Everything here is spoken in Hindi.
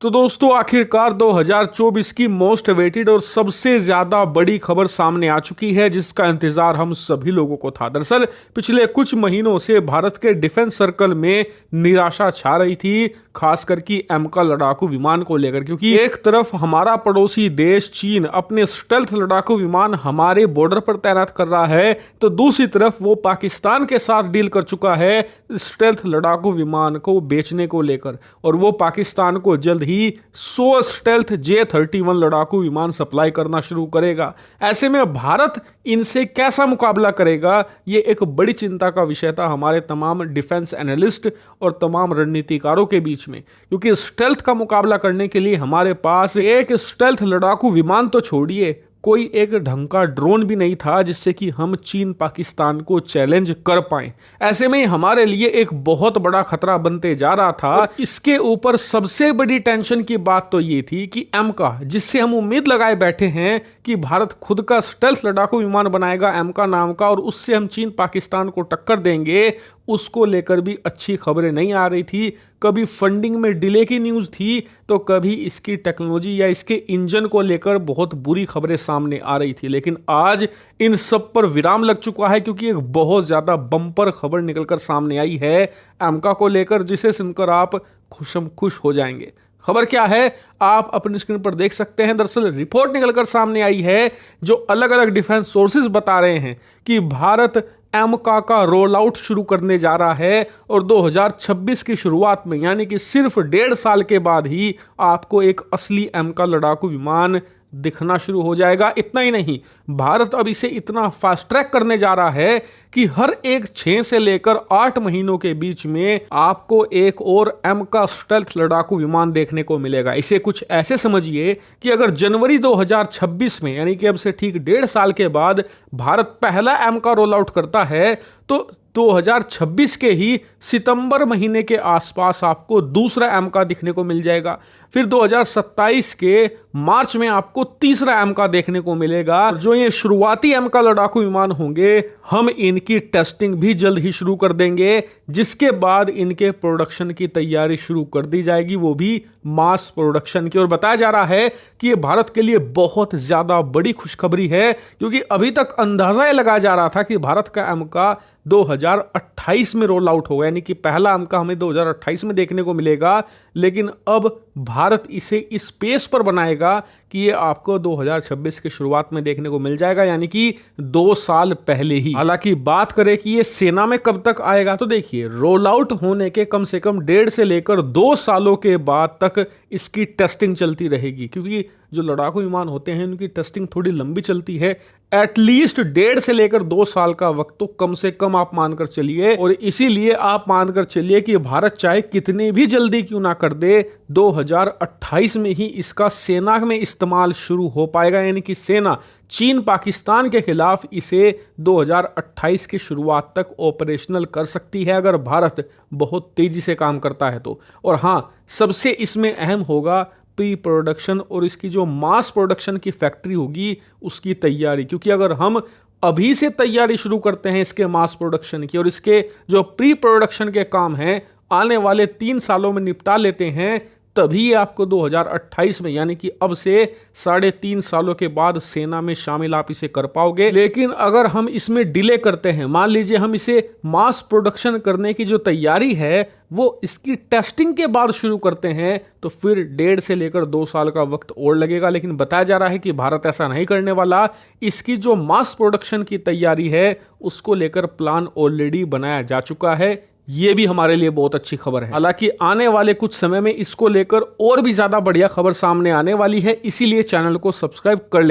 तो दोस्तों आखिरकार 2024 की मोस्ट अवेटेड और सबसे ज्यादा बड़ी खबर सामने आ चुकी है जिसका इंतजार हम सभी लोगों को था। दरअसल पिछले कुछ महीनों से भारत के डिफेंस सर्कल में निराशा छा रही थी, खासकर कि एमका लड़ाकू विमान को लेकर, क्योंकि एक तरफ हमारा पड़ोसी देश चीन अपने स्टेल्थ लड़ाकू विमान हमारे बॉर्डर पर तैनात कर रहा है, तो दूसरी तरफ वो पाकिस्तान के साथ डील कर चुका है स्टेल्थ लड़ाकू विमान को बेचने को लेकर, और वो पाकिस्तान को जल्द ही 100 स्टेल्थ J-31 लड़ाकू विमान सप्लाई करना शुरू करेगा। ऐसे में भारत इनसे कैसा मुकाबला करेगा, ये एक बड़ी चिंता का विषय था हमारे तमाम डिफेंस एनालिस्ट और तमाम रणनीतिकारों के बीच में, क्योंकि स्टेल्थ का मुकाबला करने के लिए हमारे पास एक स्टेल्थ लड़ाकू विमान तो छोड़िए, कोई एक ढंग का ड्रोन भी नहीं था जिससे कि हम चीन पाकिस्तान को चैलेंज कर पाएं। ऐसे में हमारे लिए एक बहुत बड़ा खतरा बनते जा रहा था। इसके ऊपर सबसे बड़ी टेंशन की बात तो ये थी कि एमका, जिससे हम उम्मीद लगाए बैठे हैं कि भारत खुद का स्टेल्थ लड़ाकू विमान बनाएगा एमका नाम का, और उससे हम चीन पाकिस्तान को टक्कर देंगे, उसको लेकर भी अच्छी खबरें नहीं आ रही थी। कभी फंडिंग में डिले की न्यूज़ थी, तो कभी इसकी टेक्नोलॉजी या इसके इंजन को लेकर बहुत बुरी खबरें सामने आ रही थी। लेकिन आज इन सब पर विराम लग चुका है, क्योंकि एक बहुत ज़्यादा बम्पर खबर निकलकर सामने आई है एमका को लेकर, जिसे सुनकर आप खुश हो जाएंगे। खबर क्या है आप अपनी स्क्रीन पर देख सकते हैं। दरअसल रिपोर्ट निकलकर सामने आई है जो अलग अलग डिफेंस सोर्सेज बता रहे हैं कि भारत एमका का रोल आउट शुरू करने जा रहा है, और 2026 की शुरुआत में, यानी कि सिर्फ 1.5 साल के बाद ही आपको एक असली एमका लड़ाकू विमान दिखना शुरू हो जाएगा। इतना ही नहीं, भारत अब इसे इतना फास्ट ट्रैक करने जा रहा है कि हर एक 6 से लेकर 8 महीनों के बीच में आपको एक और एमका स्टेल्थ लड़ाकू विमान देखने को मिलेगा। इसे कुछ ऐसे समझिए कि अगर जनवरी 2026 में, यानी कि अब से ठीक 1.5 साल के बाद भारत पहला एमका रोल आउट करता है, तो 2026 के ही सितंबर महीने के आसपास आपको दूसरा एमका दिखने को मिल जाएगा। फिर 2027 के मार्च में आपको तीसरा एमका देखने को मिलेगा। और जो ये शुरुआती एमका लड़ाकू विमान होंगे, हम इनकी टेस्टिंग भी जल्द ही शुरू कर देंगे, जिसके बाद इनके प्रोडक्शन की तैयारी शुरू कर दी जाएगी, वो भी मास प्रोडक्शन की। और बताया जा रहा है कि ये भारत के लिए बहुत ज्यादा बड़ी खुशखबरी है, क्योंकि अभी तक अंदाजा ये लगाया जा रहा था कि भारत का एमका 2028 में रोल आउट होगा, यानी कि पहला एमका हमें 2028 में देखने को मिलेगा। लेकिन अब भारत इसे इस पेस पर बनाएगा कि ये आपको 2026 की शुरुआत में देखने को मिल जाएगा, यानी कि 2 साल पहले ही। हालांकि बात करें कि ये सेना में कब तक आएगा, तो देखिए रोल आउट होने के कम से कम 1.5 से लेकर 2 सालों के बाद तक इसकी टेस्टिंग चलती रहेगी, क्योंकि जो लड़ाकू विमान होते हैं उनकी टेस्टिंग थोड़ी लंबी चलती है। एटलीस्ट 1.5 से लेकर 2 साल का वक्त तो कम से कम आप मानकर चलिए, और इसीलिए आप मानकर चलिए कि भारत चाहे कितनी भी जल्दी क्यों ना कर दे, 2028 में ही इसका सेना में इस्तेमाल शुरू हो पाएगा, यानी कि सेना चीन पाकिस्तान के खिलाफ इसे 2028 की शुरुआत तक ऑपरेशनल कर सकती है, अगर भारत बहुत तेजी से काम करता है तो। और हाँ, सबसे इसमें अहम होगा प्री प्रोडक्शन और इसकी जो मास प्रोडक्शन की फैक्ट्री होगी उसकी तैयारी, क्योंकि अगर हम अभी से तैयारी शुरू करते हैं इसके मास प्रोडक्शन की, और इसके जो प्री प्रोडक्शन के काम हैं आने वाले 3 सालों में निपटा लेते हैं, तभी आपको 2028 में, यानी कि अब से 3.5 सालों के बाद सेना में शामिल आप इसे कर पाओगे। लेकिन अगर हम इसमें डिले करते हैं, मान लीजिए हम इसे मास प्रोडक्शन करने की जो तैयारी है वो इसकी टेस्टिंग के बाद शुरू करते हैं, तो फिर 1.5 से लेकर 2 साल का वक्त और लगेगा। लेकिन बताया जा रहा है कि भारत ऐसा नहीं करने वाला। इसकी जो मास प्रोडक्शन की तैयारी है उसको लेकर प्लान ऑलरेडी बनाया जा चुका है। ये भी हमारे लिए बहुत अच्छी खबर है। हालांकि आने वाले कुछ समय में इसको लेकर और भी ज्यादा बढ़िया खबर सामने आने वाली है, इसीलिए चैनल को सब्सक्राइब कर लें।